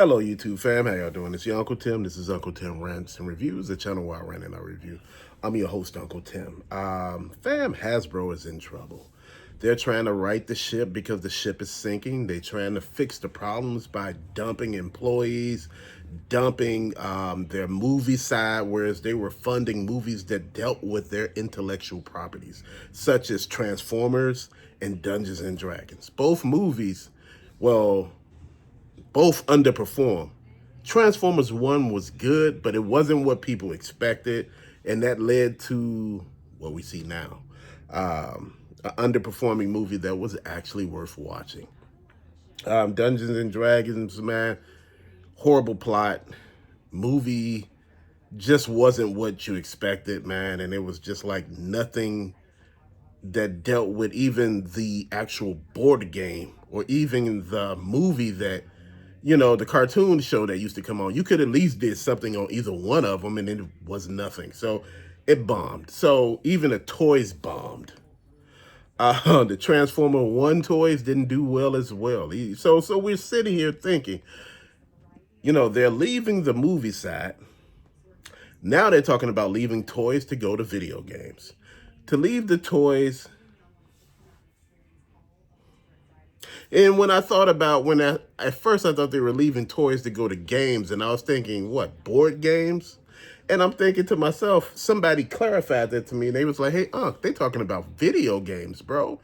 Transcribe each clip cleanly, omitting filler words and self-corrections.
Hello, YouTube fam. How y'all doing? It's your Uncle Tim. This is Uncle Tim Rants and Reviews, the channel where I rant and I review. I'm your host, Uncle Tim. Fam, Hasbro is in trouble. They're trying to right the ship because the ship is sinking. They're trying to fix the problems by dumping employees, dumping their movie side, whereas they were funding movies that dealt with their intellectual properties, such as Transformers and Dungeons and Dragons. Both movies, well, both underperformed. Transformers 1 was good, but it wasn't what people expected, and that led to what we see now. An underperforming movie that was actually worth watching. Dungeons and Dragons, man, horrible plot. Movie just wasn't what you expected, man, and it was just like nothing that dealt with even the actual board game or even the movie that, the cartoon show that used to come on. You could at least did something on either one of them, and it was nothing. So it bombed. So even the toys bombed. The Transformer 1 toys didn't do well as well. So we're sitting here thinking, they're leaving the movie side. Now they're talking about leaving toys to go to video games. To leave the toys. And when I thought about at first I thought they were leaving toys to go to games, and I was thinking, what, board games? And I'm thinking to myself, somebody clarified that to me, and they was like, hey, Unc, they talking about video games, bro.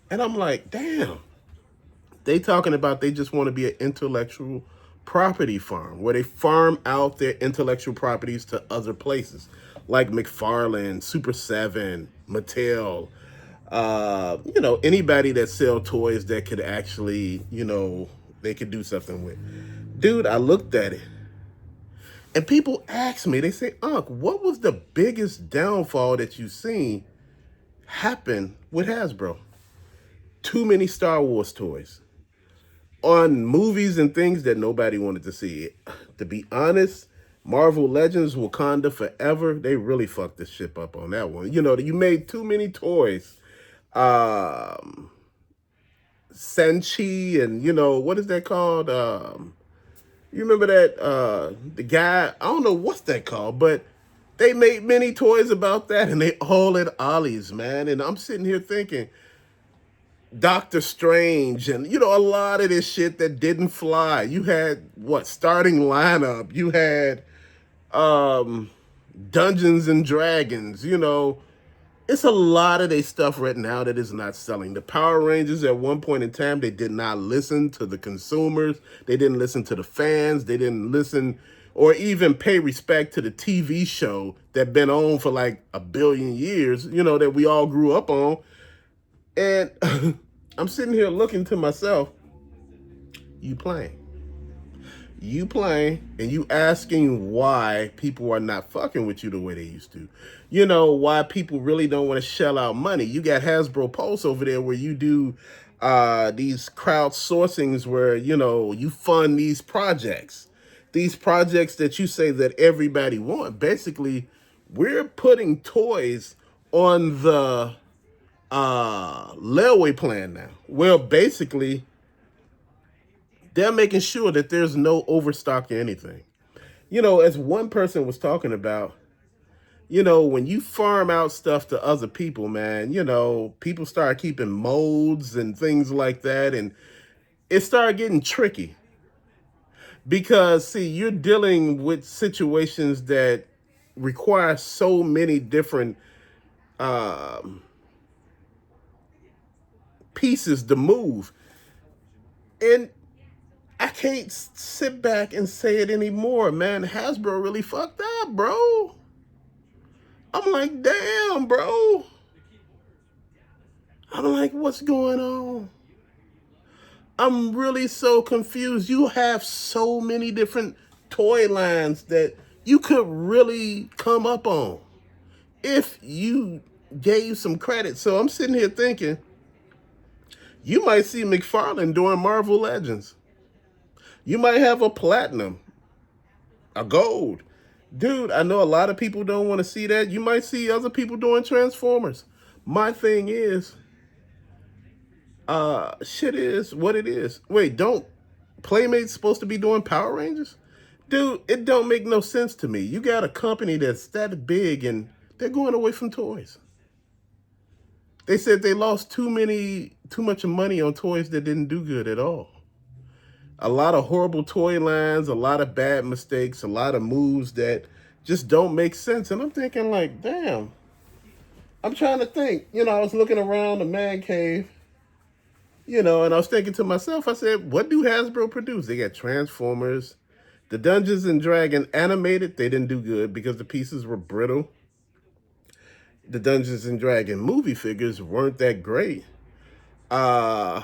And I'm like, damn. They talking about they just want to be an intellectual property farm, where they farm out their intellectual properties to other places, like McFarlane, Super 7, Mattel, anybody that sell toys that could actually, they could do something with. Dude, I looked at it. And people ask me, they say, Unc, what was the biggest downfall that you've seen happen with Hasbro? Too many Star Wars toys on movies and things that nobody wanted to see. To be honest, Marvel Legends, Wakanda Forever, they really fucked this ship up on that one. You made too many toys. Senchi and, what is that called? You remember that, the guy, I don't know what's that called, but they made many toys about that, and they all at Ollie's, man. And I'm sitting here thinking, Doctor Strange, and, a lot of this shit that didn't fly. You had, starting lineup. You had Dungeons and Dragons, It's a lot of their stuff right now that is not selling. The Power Rangers, at one point in time, they did not listen to the consumers. They didn't listen to the fans. They didn't listen or even pay respect to the TV show that been on for like a billion years, that we all grew up on. And I'm sitting here looking to myself, you playing, and you asking why people are not fucking with you the way they used to. Why people really don't want to shell out money. You got Hasbro Pulse over there where you do these crowdsourcings where, you fund these projects. These projects that you say that everybody want. Basically, we're putting toys on the layaway plan now. Well, basically, they're making sure that there's no overstock or anything. As one person was talking about, when you farm out stuff to other people, man, people start keeping molds and things like that. And it started getting tricky because, see, you're dealing with situations that require so many different pieces to move. And I can't sit back and say it anymore, man. Hasbro really fucked up, bro. I'm like, damn, bro. I'm like, what's going on? I'm really so confused. You have so many different toy lines that you could really come up on if you gave some credit. So I'm sitting here thinking, you might see McFarlane doing Marvel Legends. You might have a platinum, a gold. Dude, I know a lot of people don't want to see that. You might see other people doing Transformers. My thing is, shit is what it is. Wait, don't Playmate's supposed to be doing Power Rangers? Dude, it don't make no sense to me. You got a company that's that big and they're going away from toys. They said they lost too much money on toys that didn't do good at all. A lot of horrible toy lines, a lot of bad mistakes, a lot of moves that just don't make sense. And I'm thinking like, damn. I'm trying to think. I was looking around the man cave, and I was thinking to myself, I said, what do Hasbro produce? They got Transformers. The Dungeons and Dragons animated, they didn't do good because the pieces were brittle. The Dungeons and Dragons movie figures weren't that great. The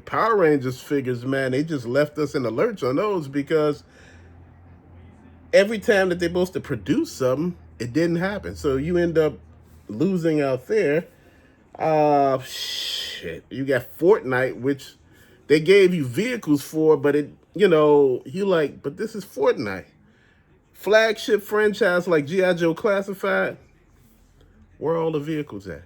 Power Rangers figures, man, they just left us in the lurch on those because every time that they're supposed to produce something, it didn't happen. So you end up losing out there. Shit. You got Fortnite, which they gave you vehicles for, but you like, but this is Fortnite. Flagship franchise like G.I. Joe Classified, where are all the vehicles at?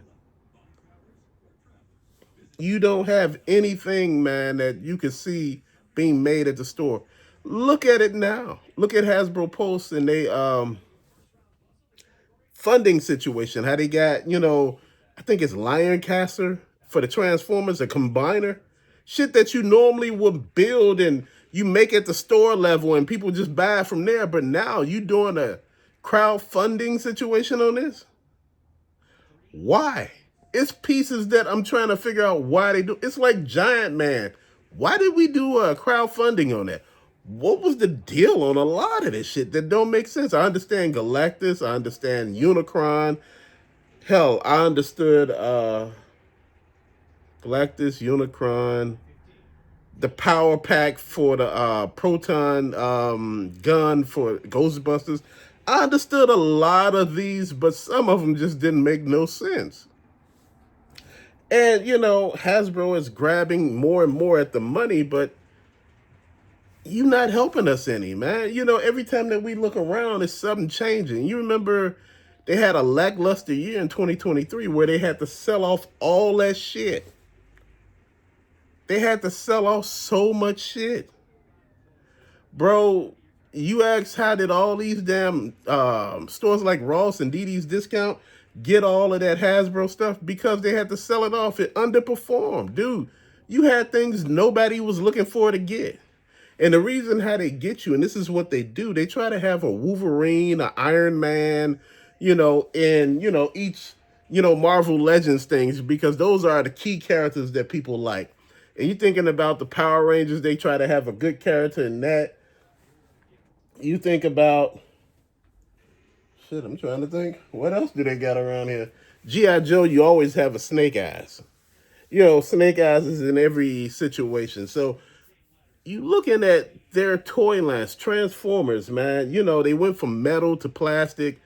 You don't have anything, man, that you can see being made at the store. Look at it now. Look at Hasbro Pulse and they funding situation. How they got, I think it's Lioncaster for the Transformers, a combiner. Shit that you normally would build and you make at the store level and people just buy from there. But now you doing a crowdfunding situation on this? Why? It's pieces that I'm trying to figure out why they do. It's like Giant Man. Why did we do a crowdfunding on that? What was the deal on a lot of this shit that don't make sense? I understand Galactus. I understand Unicron. Hell, I understood Galactus, Unicron, the power pack for the proton gun for Ghostbusters. I understood a lot of these, but some of them just didn't make no sense. And, Hasbro is grabbing more and more at the money, but you're not helping us any, man. Every time that we look around, it's something changing. You remember they had a lackluster year in 2023 where they had to sell off all that shit. They had to sell off so much shit. Bro, you ask how did all these damn stores like Ross and DD's Discount get all of that Hasbro stuff? Because they had to sell it off. It underperformed. Dude, you had things nobody was looking for to get. And the reason how they get you, and this is what they do, they try to have a Wolverine, an Iron Man, in, each, Marvel Legends things, because those are the key characters that people like. And you're thinking about the Power Rangers, they try to have a good character in that. You think about, shit, I'm trying to think. What else do they got around here? G.I. Joe, you always have a Snake Eyes. Snake Eyes is in every situation. So you looking at their toy lines, Transformers, man. They went from metal to plastic.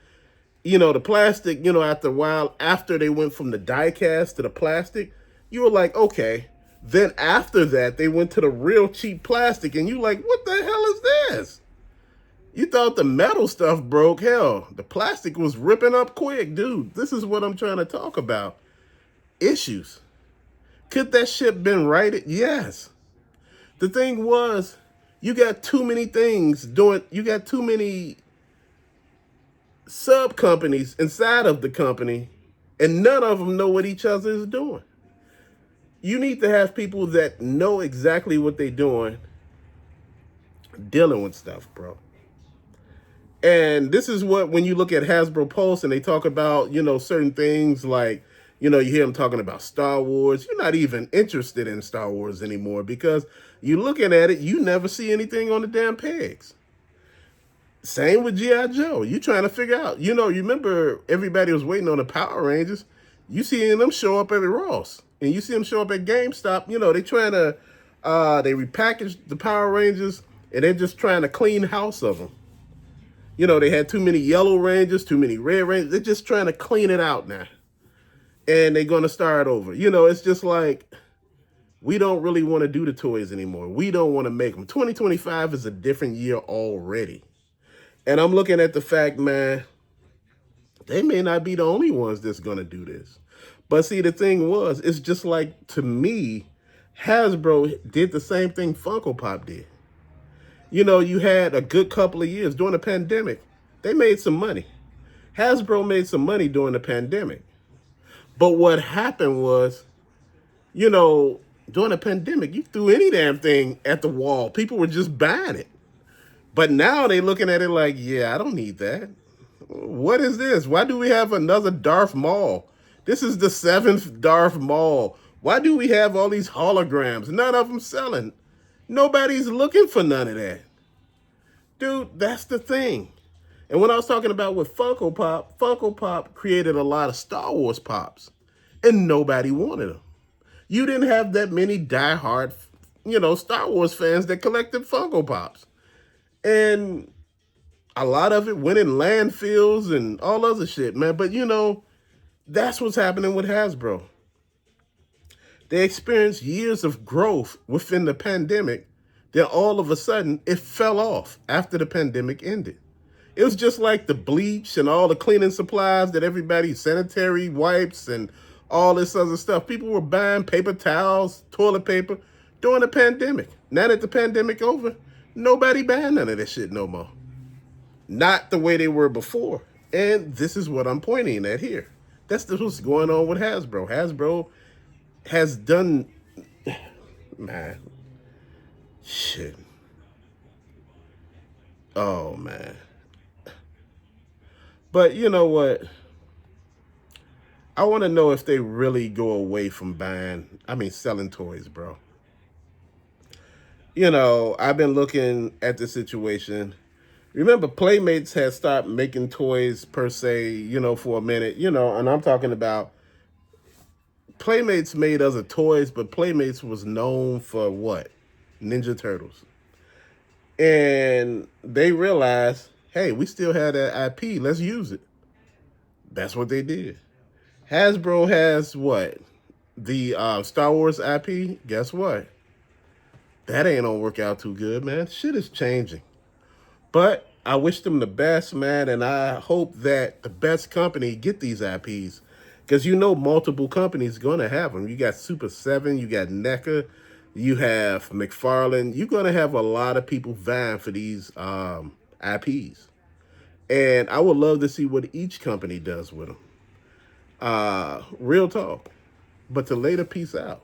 The plastic, after a while, after they went from the die cast to the plastic, you were like, okay. Then after that, they went to the real cheap plastic, and you like, what the hell is this? You thought the metal stuff broke. Hell, the plastic was ripping up quick, dude. This is what I'm trying to talk about. Issues. Could that shit been righted? Yes. The thing was, you got too many things doing, you got too many sub companies inside of the company, and none of them know what each other is doing. You need to have people that know exactly what they're doing, dealing with stuff, bro. And this is what, when you look at Hasbro Pulse and they talk about, certain things like, you hear them talking about Star Wars. You're not even interested in Star Wars anymore because you're looking at it, you never see anything on the damn pegs. Same with G.I. Joe. You trying to figure out, you remember everybody was waiting on the Power Rangers. You seeing them show up at Ross. And you see them show up at GameStop. They trying to, they repackaged the Power Rangers and they're just trying to clean house of them. They had too many yellow Rangers, too many red Rangers. They're just trying to clean it out now. And they're going to start over. It's just like, we don't really want to do the toys anymore. We don't want to make them. 2025 is a different year already. And I'm looking at the fact, man, they may not be the only ones that's going to do this. But see, the thing was, it's just like, to me, Hasbro did the same thing Funko Pop did. You know, you had a good couple of years during the pandemic. They made some money. Hasbro made some money during the pandemic. But what happened was, you know, during the pandemic, you threw any damn thing at the wall. People were just buying it. But now they looking at it like, yeah, I don't need that. What is this? Why do we have another Darth Maul? This is the 7th Darth Maul. Why do we have all these holograms? None of them selling. Nobody's looking for none of that. Dude, that's the thing. And when I was talking about with Funko Pop created a lot of Star Wars pops, and nobody wanted them. You didn't have that many diehard, Star Wars fans that collected Funko Pops. And a lot of it went in landfills and all other shit, man. But, that's what's happening with Hasbro. They experienced years of growth within the pandemic. Then all of a sudden, it fell off after the pandemic ended. It was just like the bleach and all the cleaning supplies that everybody, sanitary wipes and all this other stuff. People were buying paper towels, toilet paper during the pandemic. Now that the pandemic over, nobody buying none of that shit no more. Not the way they were before. And this is what I'm pointing at here. That's what's going on with Hasbro. Hasbro has done, man, shit. Oh, man. But you know what? I want to know if they really go away from selling toys, bro. I've been looking at the situation. Remember, Playmates had stopped making toys per se, for a minute, and I'm talking about Playmates made other toys, but Playmates was known for what? Ninja Turtles. And they realized, hey, we still have that IP. Let's use it. That's what they did. Hasbro has what? The Star Wars IP? Guess what? That ain't gonna work out too good, man. Shit is changing. But I wish them the best, man, and I hope that the best company get these IPs. Because multiple companies going to have them. You got Super 7, you got NECA, you have McFarlane. You're going to have a lot of people vying for these IPs. And I would love to see what each company does with them. Real talk. But to later, peace out.